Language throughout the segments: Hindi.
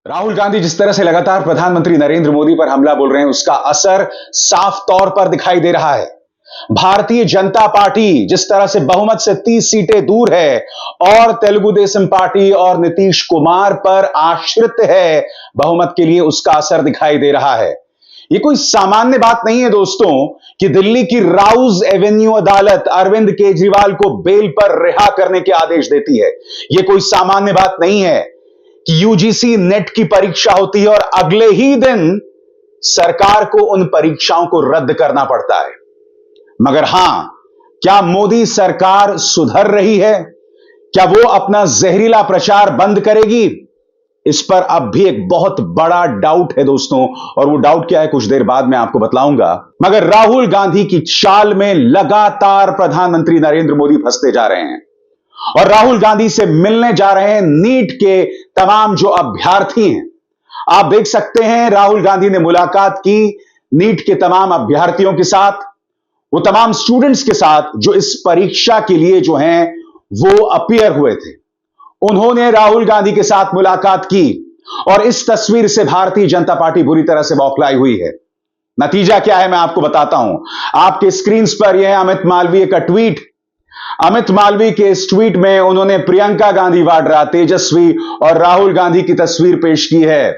राहुल गांधी जिस तरह से लगातार प्रधानमंत्री नरेंद्र मोदी पर हमला बोल रहे हैं, उसका असर साफ तौर पर दिखाई दे रहा है। भारतीय जनता पार्टी जिस तरह से बहुमत से 30 सीटें दूर है और तेलुगु देशम पार्टी और नीतीश कुमार पर आश्रित है, बहुमत के लिए उसका असर दिखाई दे रहा है। यह कोई सामान्य बात नहीं है दोस्तों कि दिल्ली की राउज एवेन्यू अदालत अरविंद केजरीवाल को बेल पर रिहा करने के आदेश देती है। यह कोई सामान्य बात नहीं है कि यूजीसी नेट की परीक्षा होती है और अगले ही दिन सरकार को उन परीक्षाओं को रद्द करना पड़ता है। मगर हां, क्या मोदी सरकार सुधर रही है? क्या वो अपना जहरीला प्रचार बंद करेगी? इस पर अब भी एक बहुत बड़ा डाउट है दोस्तों, और वो डाउट क्या है कुछ देर बाद मैं आपको बतलाऊंगा। मगर राहुल गांधी की चाल में लगातार प्रधानमंत्री नरेंद्र मोदी फंसते जा रहे हैं और राहुल गांधी से मिलने जा रहे हैं नीट के तमाम जो अभ्यर्थी हैं। आप देख सकते हैं राहुल गांधी ने मुलाकात की नीट के तमाम अभ्यर्थियों के साथ, वो तमाम स्टूडेंट्स के साथ जो इस परीक्षा के लिए जो हैं वो अपीयर हुए थे। उन्होंने राहुल गांधी के साथ मुलाकात की और इस तस्वीर से भारतीय जनता पार्टी बुरी तरह से बौखलाई हुई है। नतीजा क्या है मैं आपको बताता हूं। आपके स्क्रीन पर यह अमित मालवीय का ट्वीट। अमित मालवीय के इस ट्वीट में उन्होंने प्रियंका गांधी वाड्रा, तेजस्वी और राहुल गांधी की तस्वीर पेश की है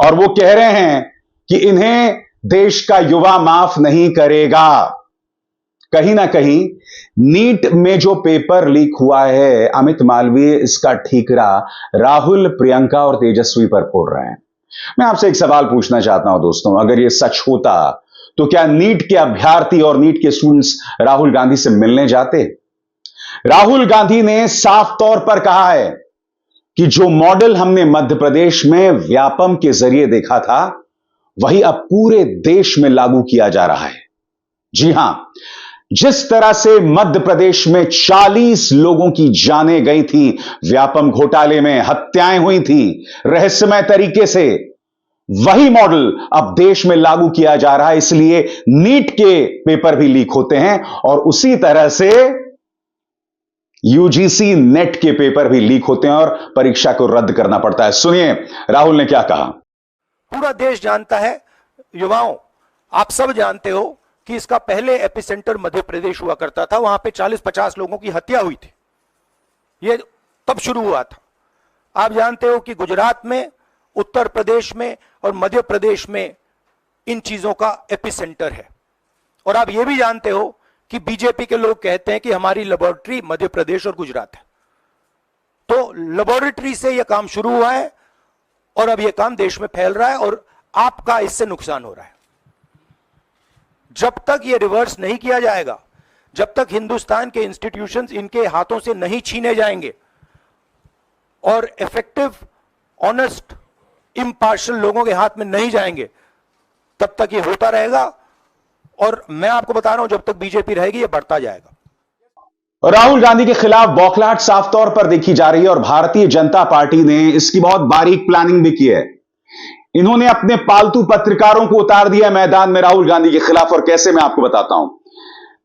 और वो कह रहे हैं कि इन्हें देश का युवा माफ नहीं करेगा। कहीं ना कहीं नीट में जो पेपर लीक हुआ है, अमित मालवीय इसका ठीकरा राहुल, प्रियंका और तेजस्वी पर फोड़ रहे हैं। मैं आपसे एक सवाल पूछना चाहता हूं दोस्तों, अगर यह सच होता तो क्या नीट के अभ्यर्थी और नीट के स्टूडेंट्स राहुल गांधी से मिलने जाते? राहुल गांधी ने साफ तौर पर कहा है कि जो मॉडल हमने मध्य प्रदेश में व्यापम के जरिए देखा था, वही अब पूरे देश में लागू किया जा रहा है। जी हां, जिस तरह से मध्य प्रदेश में 40 लोगों की जानें गई थी, व्यापम घोटाले में हत्याएं हुई थी रहस्यमय तरीके से, वही मॉडल अब देश में लागू किया जा रहा है। इसलिए नीट के पेपर भी लीक होते हैं और उसी तरह से यूजीसी नेट के पेपर भी लीक होते हैं और परीक्षा को रद्द करना पड़ता है। सुनिए राहुल ने क्या कहा। पूरा देश जानता है, युवाओं आप सब जानते हो कि इसका पहले एपिसेंटर मध्य प्रदेश हुआ करता था। वहां पे 40-50 लोगों की हत्या हुई थी, ये तब शुरू हुआ था। आप जानते हो कि गुजरात में, उत्तर प्रदेश में और मध्य प्रदेश में इन चीजों का एपिसेंटर है। और आप ये भी जानते हो कि बीजेपी के लोग कहते हैं कि हमारी लेबोरेटरी मध्य प्रदेश और गुजरात है। तो लेबोरेटरी से यह काम शुरू हुआ है और अब यह काम देश में फैल रहा है और आपका इससे नुकसान हो रहा है। जब तक यह रिवर्स नहीं किया जाएगा, जब तक हिंदुस्तान के इंस्टीट्यूशंस इनके हाथों से नहीं छीने जाएंगे और इफेक्टिव, ऑनेस्ट, इम्पार्शियल लोगों के हाथ में नहीं जाएंगे, तब तक यह होता रहेगा। और मैं आपको बता रहा हूं, जब तक बीजेपी रहेगी यह बढ़ता जाएगा। राहुल गांधी के खिलाफ बौखलाहट साफ तौर पर देखी जा रही है और भारतीय जनता पार्टी ने इसकी बहुत बारीक प्लानिंग भी की है। इन्होंने अपने पालतू पत्रकारों को उतार दिया मैदान में राहुल गांधी के खिलाफ। और कैसे, मैं आपको बताता हूं।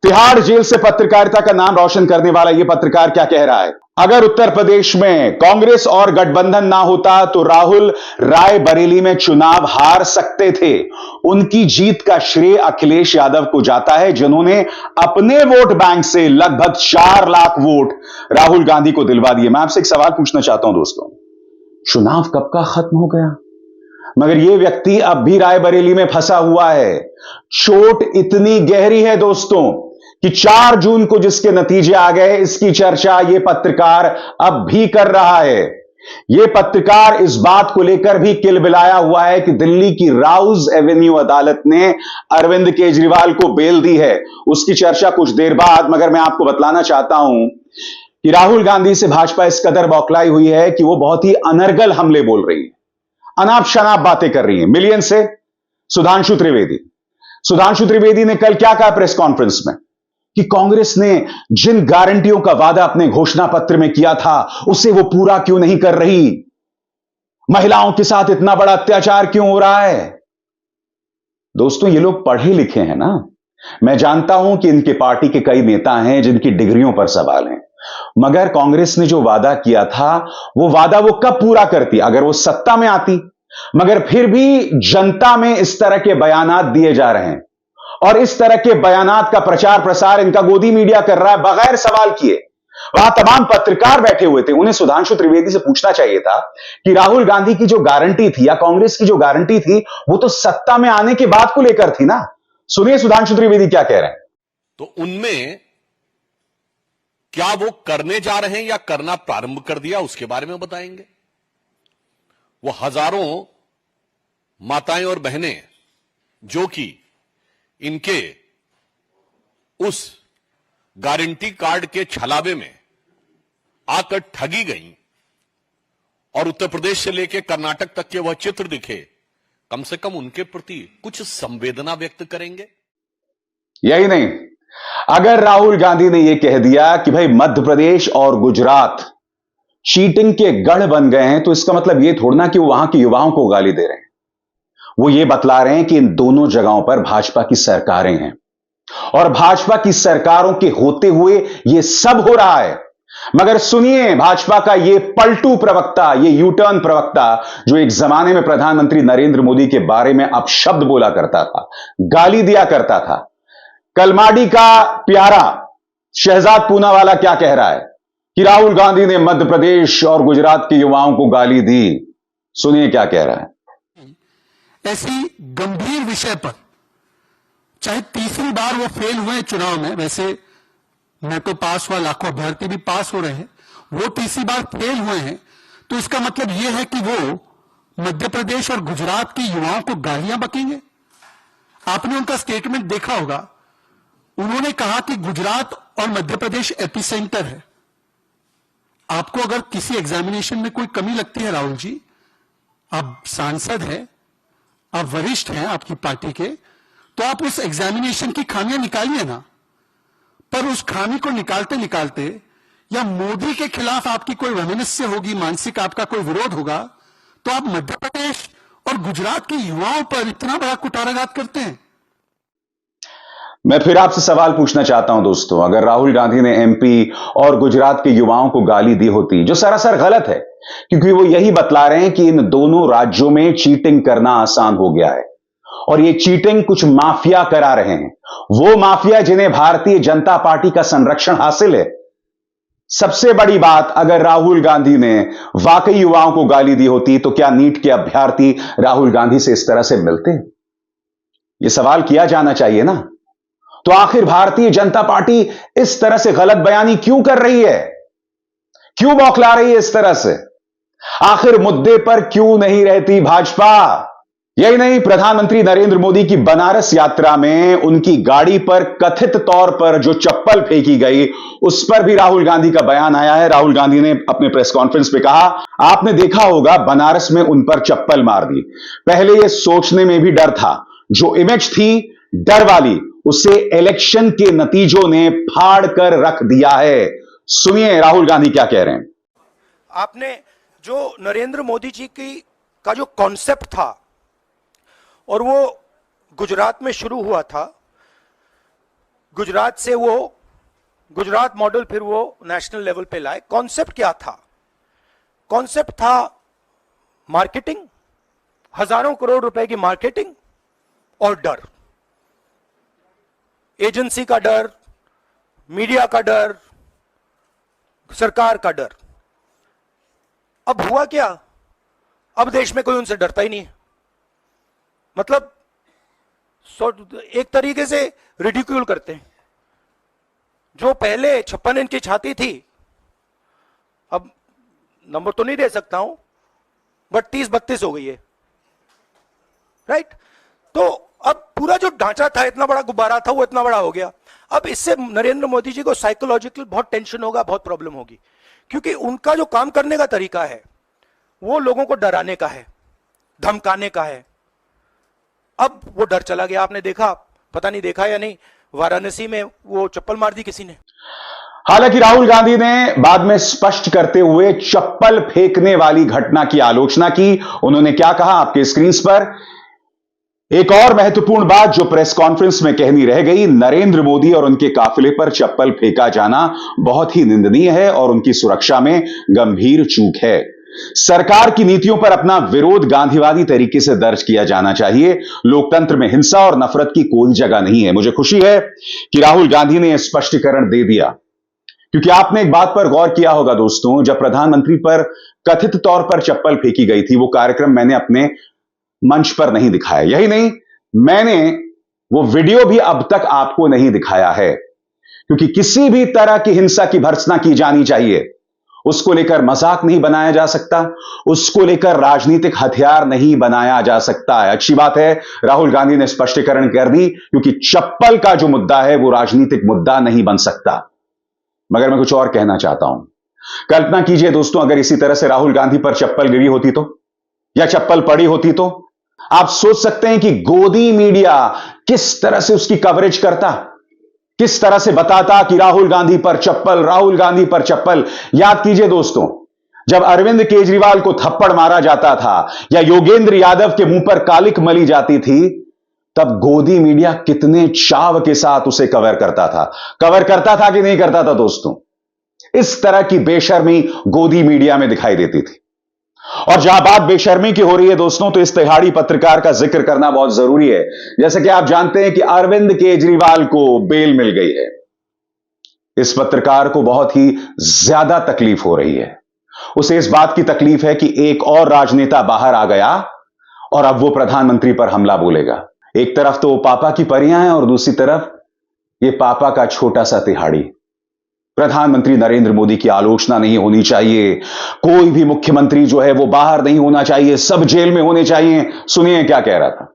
तिहाड़ जेल से पत्रकारिता का नाम रोशन करने वाला यह पत्रकार क्या कह रहा है। अगर उत्तर प्रदेश में कांग्रेस और गठबंधन ना होता तो राहुल रायबरेली में चुनाव हार सकते थे। उनकी जीत का श्रेय अखिलेश यादव को जाता है, जिन्होंने अपने वोट बैंक से लगभग 4 लाख वोट राहुल गांधी को दिलवा दिए। मैं आपसे एक सवाल पूछना चाहता हूं दोस्तों, चुनाव कब का खत्म हो गया, मगर यह व्यक्ति अब भी रायबरेली में फंसा हुआ है। चोट इतनी गहरी है दोस्तों कि 4 जून को जिसके नतीजे आ गए, इसकी चर्चा यह पत्रकार अब भी कर रहा है। यह पत्रकार इस बात को लेकर भी किलबिलाया हुआ है कि दिल्ली की राउज एवेन्यू अदालत ने अरविंद केजरीवाल को बेल दी है। उसकी चर्चा कुछ देर बाद, मगर मैं आपको बतलाना चाहता हूं कि राहुल गांधी से भाजपा इस कदर बौखलाई हुई है कि वो बहुत ही अनर्गल हमले बोल रही है, अनाप शनाप बातें कर रही है। मिलियन से सुधांशु त्रिवेदी ने कल क्या कहा प्रेस कॉन्फ्रेंस में कि कांग्रेस ने जिन गारंटियों का वादा अपने घोषणा पत्र में किया था, उसे वो पूरा क्यों नहीं कर रही। महिलाओं के साथ इतना बड़ा अत्याचार क्यों हो रहा है। दोस्तों, ये लोग पढ़े लिखे हैं ना। मैं जानता हूं कि इनके पार्टी के कई नेता हैं जिनकी डिग्रियों पर सवाल हैं, मगर कांग्रेस ने जो वादा किया था, वो वादा वो कब पूरा करती। अगर वो सत्ता में आती मगर फिर भी जनता में इस तरह के बयानात दिए जा रहे हैं और इस तरह के बयानात का प्रचार प्रसार इनका गोदी मीडिया कर रहा है बगैर सवाल किए। वहां तमाम पत्रकार बैठे हुए थे, उन्हें सुधांशु त्रिवेदी से पूछना चाहिए था कि राहुल गांधी की जो गारंटी थी या कांग्रेस की जो गारंटी थी वो तो सत्ता में आने के बाद को लेकर थी ना। सुनिए सुधांशु त्रिवेदी क्या कह रहे हैं। तो उनमें क्या वो करने जा रहे हैं या करना प्रारंभ कर दिया, उसके बारे में बताएंगे। वो हजारों माताएं और बहनें जो कि इनके उस गारंटी कार्ड के छलावे में आकर ठगी गई और उत्तर प्रदेश से लेकर कर्नाटक तक के वह चित्र दिखे, कम से कम उनके प्रति कुछ संवेदना व्यक्त करेंगे। यही नहीं, अगर राहुल गांधी ने यह कह दिया कि भाई मध्य प्रदेश और गुजरात चीटिंग के गढ़ बन गए हैं, तो इसका मतलब यह थोड़ा कि वो वहां के युवाओं को गाली दे रहे हैं। वो ये बतला रहे हैं कि इन दोनों जगहों पर भाजपा की सरकारें हैं और भाजपा की सरकारों के होते हुए यह सब हो रहा है। मगर सुनिए भाजपा का यह पलटू प्रवक्ता, यह यूटर्न प्रवक्ता जो एक जमाने में प्रधानमंत्री नरेंद्र मोदी के बारे में अपशब्द बोला करता था, गाली दिया करता था, कलमाडी का प्यारा शहजाद पूनावाला क्या कह रहा है कि राहुल गांधी ने मध्य प्रदेश और गुजरात के युवाओं को गाली दी। सुनिए क्या कह रहा है। ऐसी गंभीर विषय पर चाहे तीसरी बार वो फेल हुए चुनाव में, वैसे मैं तो पास हुआ, लाखों अभ्यर्थी भी पास हो रहे हैं, वो तीसरी बार फेल हुए हैं, तो इसका मतलब यह है कि वो मध्य प्रदेश और गुजरात के युवाओं को गालियां बकेंगे। आपने उनका स्टेटमेंट देखा होगा, उन्होंने कहा कि गुजरात और मध्य प्रदेश एपिसेंटर है। आपको अगर किसी एग्जामिनेशन में कोई कमी लगती है राहुल जी, आप सांसद हैं, आप वरिष्ठ हैं आपकी पार्टी के, तो आप उस एग्जामिनेशन की खामियां निकालिए ना। पर उस खामी को निकालते निकालते या मोदी के खिलाफ आपकी कोई वैमनस्य होगी, मानसिक आपका कोई विरोध होगा, तो आप मध्य प्रदेश और गुजरात के युवाओं पर इतना बड़ा कुठाराघात करते हैं। मैं फिर आपसे सवाल पूछना चाहता हूं दोस्तों, अगर राहुल गांधी ने एमपी और गुजरात के युवाओं को गाली दी होती, जो सरासर गलत है क्योंकि वो यही बतला रहे हैं कि इन दोनों राज्यों में चीटिंग करना आसान हो गया है और ये चीटिंग कुछ माफिया करा रहे हैं, वो माफिया जिन्हें भारतीय जनता पार्टी का संरक्षण हासिल है। सबसे बड़ी बात, अगर राहुल गांधी ने वाकई युवाओं को गाली दी होती तो क्या नीट के अभ्यर्थी राहुल गांधी से इस तरह से मिलते? यह सवाल किया जाना चाहिए ना। तो आखिर भारतीय जनता पार्टी इस तरह से गलत बयानी क्यों कर रही है, क्यों बौखला रही है इस तरह से? आखिर मुद्दे पर क्यों नहीं रहती भाजपा? यही नहीं, प्रधानमंत्री नरेंद्र मोदी की बनारस यात्रा में उनकी गाड़ी पर कथित तौर पर जो चप्पल फेंकी गई, उस पर भी राहुल गांधी का बयान आया है। राहुल गांधी ने अपने प्रेस कॉन्फ्रेंस में कहा, आपने देखा होगा बनारस में उन पर चप्पल मार दी। पहले यह सोचने में भी डर था, जो इमेज थी डर वाली, उसे इलेक्शन के नतीजों ने फाड़ कर रख दिया है। सुनिए राहुल गांधी क्या कह रहे हैं। आपने जो नरेंद्र मोदी जी का जो कॉन्सेप्ट था और वो गुजरात में शुरू हुआ था, गुजरात से वो गुजरात मॉडल फिर वो नेशनल लेवल पे लाए। कॉन्सेप्ट क्या था? कॉन्सेप्ट था मार्केटिंग, हजारों करोड़ रुपए की मार्केटिंग और डर, एजेंसी का डर, मीडिया का डर, सरकार का डर। अब हुआ क्या? अब देश में कोई उनसे डरता ही नहीं है। मतलब एक तरीके से रिडिक्यूल करते हैं। जो पहले 56 इंच की छाती थी, अब नंबर तो नहीं दे सकता हूं, बट 30-32 हो गई है, राइट? तो अब पूरा जो ढांचा था, इतना बड़ा गुब्बारा था, वो इतना बड़ा हो गया। अब इससे नरेंद्र मोदी जी को साइकोलॉजिकल बहुत टेंशन होगा, बहुत प्रॉब्लम होगी, क्योंकि उनका जो काम करने का तरीका है वो लोगों को डराने का है, धमकाने का है। अब वो डर चला गया। आपने देखा, पता नहीं देखा या नहीं, वाराणसी में वो चप्पल मार दी किसी ने। हालांकि राहुल गांधी ने बाद में स्पष्ट करते हुए चप्पल फेंकने वाली घटना की आलोचना की। उन्होंने क्या कहा आपके स्क्रीन पर। एक और महत्वपूर्ण बात जो प्रेस कॉन्फ्रेंस में कहनी रह गई, नरेंद्र मोदी और उनके काफिले पर चप्पल फेंका जाना बहुत ही निंदनीय है और उनकी सुरक्षा में गंभीर चूक है। सरकार की नीतियों पर अपना विरोध गांधीवादी तरीके से दर्ज किया जाना चाहिए। लोकतंत्र में हिंसा और नफरत की कोई जगह नहीं है। मुझे खुशी है कि राहुल गांधी ने यह स्पष्टीकरण दे दिया, क्योंकि आपने एक बात पर गौर किया होगा दोस्तों, जब प्रधानमंत्री पर कथित तौर पर चप्पल फेंकी गई थी, वो कार्यक्रम मैंने अपने मंच पर नहीं दिखाया। यही नहीं, मैंने वो वीडियो भी अब तक आपको नहीं दिखाया है, क्योंकि किसी भी तरह की हिंसा की भर्त्सना की जानी चाहिए। उसको लेकर मजाक नहीं बनाया जा सकता, उसको लेकर राजनीतिक हथियार नहीं बनाया जा सकता है। अच्छी बात है राहुल गांधी ने स्पष्टीकरण कर दी, क्योंकि चप्पल का जो मुद्दा है वो राजनीतिक मुद्दा नहीं बन सकता। मगर मैं कुछ और कहना चाहता हूं। कल्पना कीजिए दोस्तों, अगर इसी तरह से राहुल गांधी पर चप्पल गिरी होती तो, या चप्पल पड़ी होती तो, आप सोच सकते हैं कि गोदी मीडिया किस तरह से उसकी कवरेज करता, किस तरह से बताता कि राहुल गांधी पर चप्पल, राहुल गांधी पर चप्पल। याद कीजिए दोस्तों, जब अरविंद केजरीवाल को थप्पड़ मारा जाता था या योगेंद्र यादव के मुंह पर कालिक मली जाती थी, तब गोदी मीडिया कितने चाव के साथ उसे कवर करता था। कवर करता था कि नहीं करता था दोस्तों? इस तरह की बेशर्मी गोदी मीडिया में दिखाई देती थी। और जहां बात बेशर्मी की हो रही है दोस्तों, तो इस तिहाड़ी पत्रकार का जिक्र करना बहुत जरूरी है। जैसे कि आप जानते हैं कि अरविंद केजरीवाल को बेल मिल गई है। इस पत्रकार को बहुत ही ज्यादा तकलीफ हो रही है। उसे इस बात की तकलीफ है कि एक और राजनेता बाहर आ गया और अब वो प्रधानमंत्री पर हमला बोलेगा। एक तरफ तो वो पापा की परियां हैं और दूसरी तरफ ये पापा का छोटा सा तिहाड़ी। प्रधानमंत्री नरेंद्र मोदी की आलोचना नहीं होनी चाहिए, कोई भी मुख्यमंत्री जो है वो बाहर नहीं होना चाहिए, सब जेल में होने चाहिए। सुनिए क्या कह रहा था।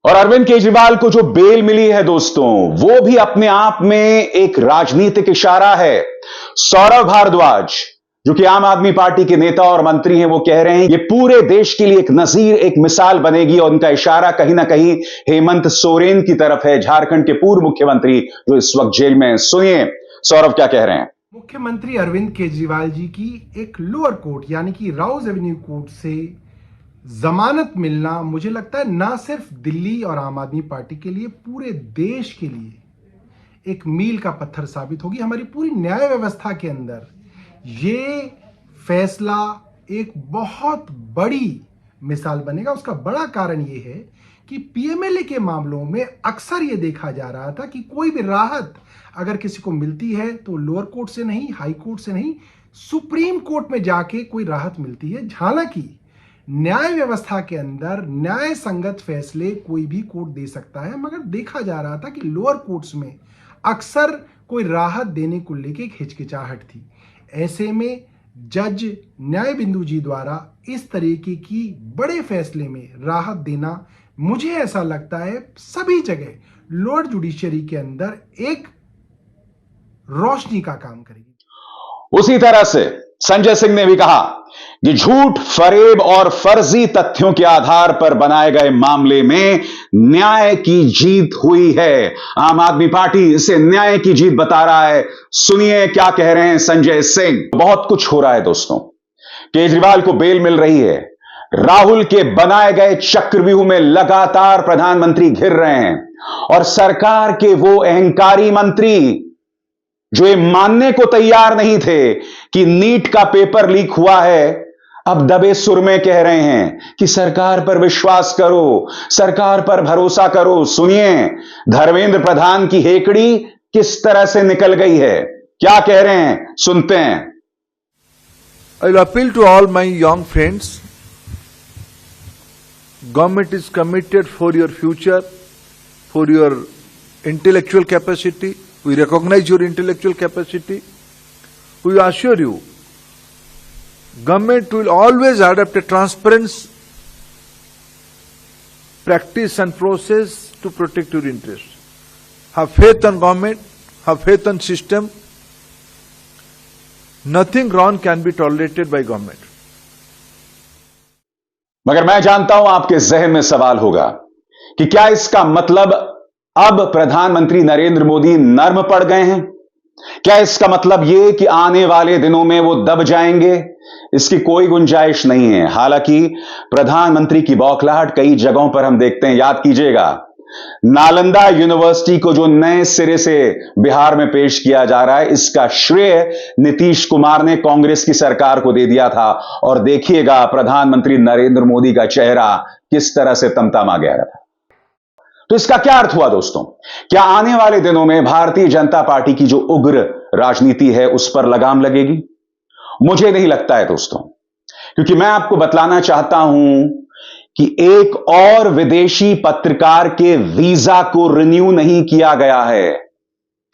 और अरविंद केजरीवाल को जो बेल मिली है दोस्तों, वो भी अपने आप में एक राजनीतिक इशारा है। सौरभ भारद्वाज, जो कि आम आदमी पार्टी के नेता और मंत्री हैं, वो कह रहे हैं ये पूरे देश के लिए एक नजीर, एक मिसाल बनेगी। और उनका इशारा कहीं ना कहीं हेमंत सोरेन की तरफ है, झारखंड के पूर्व मुख्यमंत्री जो इस वक्त जेल में है। सुनिए सौरभ क्या कह रहे हैं। मुख्यमंत्री अरविंद केजरीवाल जी की एक लोअर कोर्ट यानी कि राउज एवेन्यू कोर्ट से जमानत मिलना, मुझे लगता है ना सिर्फ दिल्ली और आम आदमी पार्टी के लिए, पूरे देश के लिए एक मील का पत्थर साबित होगी। हमारी पूरी न्याय व्यवस्था के अंदर ये फैसला एक बहुत बड़ी मिसाल बनेगा। उसका बड़ा कारण ये है कि पीएमएलए के मामलों में अक्सर ये देखा जा रहा था कि कोई भी राहत अगर किसी को मिलती है तो लोअर कोर्ट से नहीं, हाई कोर्ट से नहीं, सुप्रीम कोर्ट में जाके कोई राहत मिलती है। हालांकि न्याय व्यवस्था के अंदर न्याय संगत फैसले कोई भी कोर्ट दे सकता है, मगर देखा जा रहा था कि लोअर कोर्ट्स में अक्सर कोई राहत देने को लेके एक हिचकिचाहट थी। ऐसे में जज न्याय बिंदु जी द्वारा इस तरीके की बड़े फैसले में राहत देना, मुझे ऐसा लगता है सभी जगह लोअर जुडिशरी के अंदर एक रोशनी का काम करेगी। उसी तरह से संजय सिंह ने भी कहा कि झूठ, फरेब और फर्जी तथ्यों के आधार पर बनाए गए मामले में न्याय की जीत हुई है। आम आदमी पार्टी इसे न्याय की जीत बता रहा है। सुनिए क्या कह रहे हैं संजय सिंह। बहुत कुछ हो रहा है दोस्तों। केजरीवाल को बेल मिल रही है, राहुल के बनाए गए चक्रव्यूह में लगातार प्रधानमंत्री घिर रहे हैं, और सरकार के वो अहंकारी मंत्री जो ये मानने को तैयार नहीं थे कि नीट का पेपर लीक हुआ है, अब दबे सुर में कह रहे हैं कि सरकार पर विश्वास करो, सरकार पर भरोसा करो। सुनिए धर्मेंद्र प्रधान की हेकड़ी किस तरह से निकल गई है, क्या कह रहे हैं, सुनते हैं। I will appeal to all my young friends. Government is committed for your future, for your intellectual capacity. We recognize your intellectual capacity. We assure you, government will always adopt a transparent practice and process to protect your interests. Have faith on government, have faith on system. Nothing wrong can be tolerated by government. मगर मैं जानता हूं आपके जहन में सवाल होगा कि क्या इसका मतलब अब प्रधानमंत्री नरेंद्र मोदी नर्म पड़ गए हैं? क्या इसका मतलब यह कि आने वाले दिनों में वो दब जाएंगे? इसकी कोई गुंजाइश नहीं है। हालांकि प्रधानमंत्री की बौखलाहट कई जगहों पर हम देखते हैं। याद कीजिएगा नालंदा यूनिवर्सिटी को जो नए सिरे से बिहार में पेश किया जा रहा है, इसका श्रेय नीतीश कुमार ने कांग्रेस की सरकार को दे दिया था। और देखिएगा प्रधानमंत्री नरेंद्र मोदी का चेहरा किस तरह से तमतमा गया था। तो इसका क्या अर्थ हुआ दोस्तों? क्या आने वाले दिनों में भारतीय जनता पार्टी की जो उग्र राजनीति है उस पर लगाम लगेगी? मुझे नहीं लगता है दोस्तों, क्योंकि मैं आपको बतलाना चाहता हूं कि एक और विदेशी पत्रकार के वीजा को रिन्यू नहीं किया गया है।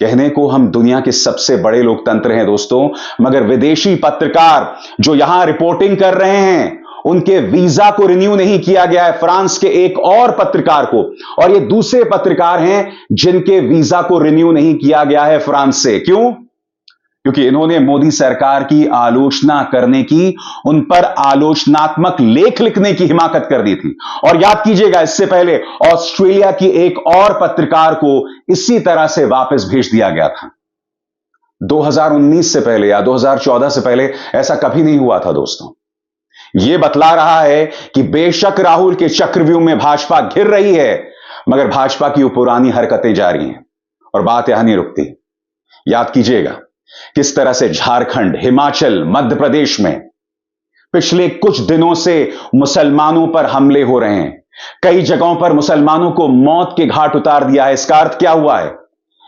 कहने को हम दुनिया के सबसे बड़े लोकतंत्र हैं दोस्तों, मगर विदेशी पत्रकार जो यहां रिपोर्टिंग कर रहे हैं उनके वीजा को रिन्यू नहीं किया गया है, फ्रांस के एक और पत्रकार को। और ये दूसरे पत्रकार हैं जिनके वीजा को रिन्यू नहीं किया गया है फ्रांस से। क्यों? क्योंकि इन्होंने मोदी सरकार की आलोचना करने की, उन पर आलोचनात्मक लेख लिखने की हिमाकत कर दी थी। और याद कीजिएगा, इससे पहले ऑस्ट्रेलिया की एक और पत्रकार को इसी तरह से वापस भेज दिया गया था। 2019 से पहले या 2014 से पहले ऐसा कभी नहीं हुआ था दोस्तों। यह बतला रहा है कि बेशक राहुल के चक्रव्यूह में भाजपा घिर रही है, मगर भाजपा की वो पुरानी हरकतें जारी हैं और बात यहां नहीं रुकती। याद कीजिएगा किस तरह से झारखंड, हिमाचल, मध्य प्रदेश में पिछले कुछ दिनों से मुसलमानों पर हमले हो रहे हैं। कई जगहों पर मुसलमानों को मौत के घाट उतार दिया है। इसका अर्थ क्या हुआ है?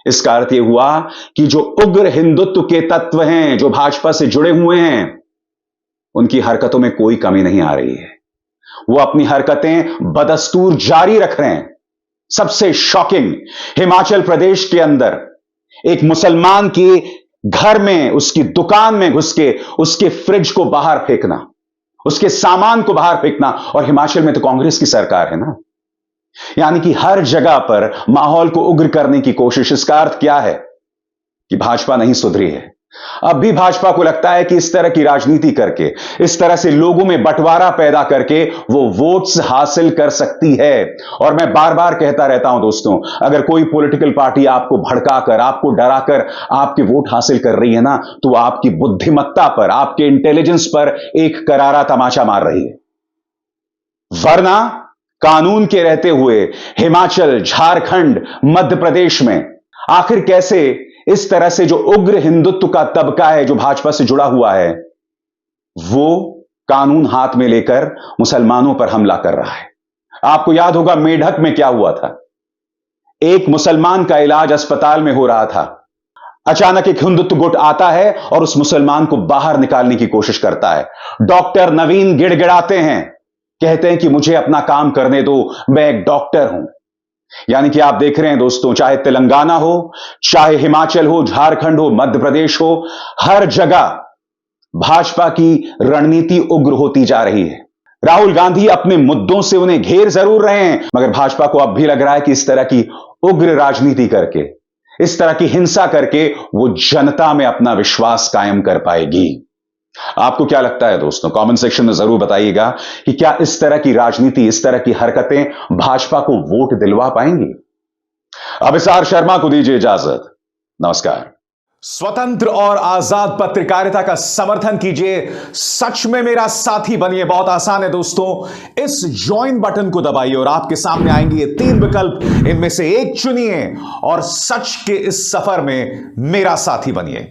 इसका अर्थ यह हुआ कि जो उग्र हिंदुत्व के तत्व हैं, जो भाजपा से जुड़े हुए हैं, उनकी हरकतों में कोई कमी नहीं आ रही है। वो अपनी हरकतें बदस्तूर जारी रख रहे हैं। सबसे शॉकिंग, हिमाचल प्रदेश के अंदर एक मुसलमान के घर में, उसकी दुकान में घुस के उसके फ्रिज को बाहर फेंकना, उसके सामान को बाहर फेंकना। और हिमाचल में तो कांग्रेस की सरकार है ना। यानी कि हर जगह पर माहौल को उग्र करने की कोशिश। इसका अर्थ क्या है? कि भाजपा नहीं सुधरी है। अब भी भाजपा को लगता है कि इस तरह की राजनीति करके, इस तरह से लोगों में बंटवारा पैदा करके वो वोट्स हासिल कर सकती है। और मैं बार बार कहता रहता हूं दोस्तों, अगर कोई पॉलिटिकल पार्टी आपको भड़काकर, आपको डराकर आपके वोट हासिल कर रही है ना, तो आपकी बुद्धिमत्ता पर, आपके इंटेलिजेंस पर एक करारा तमाचा मार रही है। वरना कानून के रहते हुए हिमाचल, झारखंड, मध्य प्रदेश में आखिर कैसे इस तरह से जो उग्र हिंदुत्व का तबका है, जो भाजपा से जुड़ा हुआ है, वो कानून हाथ में लेकर मुसलमानों पर हमला कर रहा है। आपको याद होगा मेढक में क्या हुआ था। एक मुसलमान का इलाज अस्पताल में हो रहा था। अचानक एक हिंदुत्व गुट आता है और उस मुसलमान को बाहर निकालने की कोशिश करता है। डॉक्टर नवीन गिड़गिड़ाते हैं, कहते हैं कि मुझे अपना काम करने दो, मैं एक डॉक्टर हूं। यानी कि आप देख रहे हैं दोस्तों, चाहे तेलंगाना हो, चाहे हिमाचल हो, झारखंड हो, मध्य प्रदेश हो, हर जगह भाजपा की रणनीति उग्र होती जा रही है। राहुल गांधी अपने मुद्दों से उन्हें घेर जरूर रहे हैं, मगर भाजपा को अब भी लग रहा है कि इस तरह की उग्र राजनीति करके, इस तरह की हिंसा करके वो जनता में अपना विश्वास कायम कर पाएगी। आपको क्या लगता है दोस्तों? कमेंट सेक्शन में जरूर बताइएगा कि क्या इस तरह की राजनीति, इस तरह की हरकतें भाजपा को वोट दिलवा पाएंगी? अभिसार शर्मा को दीजिए इजाजत। नमस्कार। स्वतंत्र और आजाद पत्रकारिता का समर्थन कीजिए, सच में मेरा साथी बनिए। बहुत आसान है दोस्तों, इस ज्वाइन बटन को दबाइए और आपके सामने आएंगे ये 3 विकल्प। इनमें से एक चुनिए और सच के इस सफर में मेरा साथी बनिए।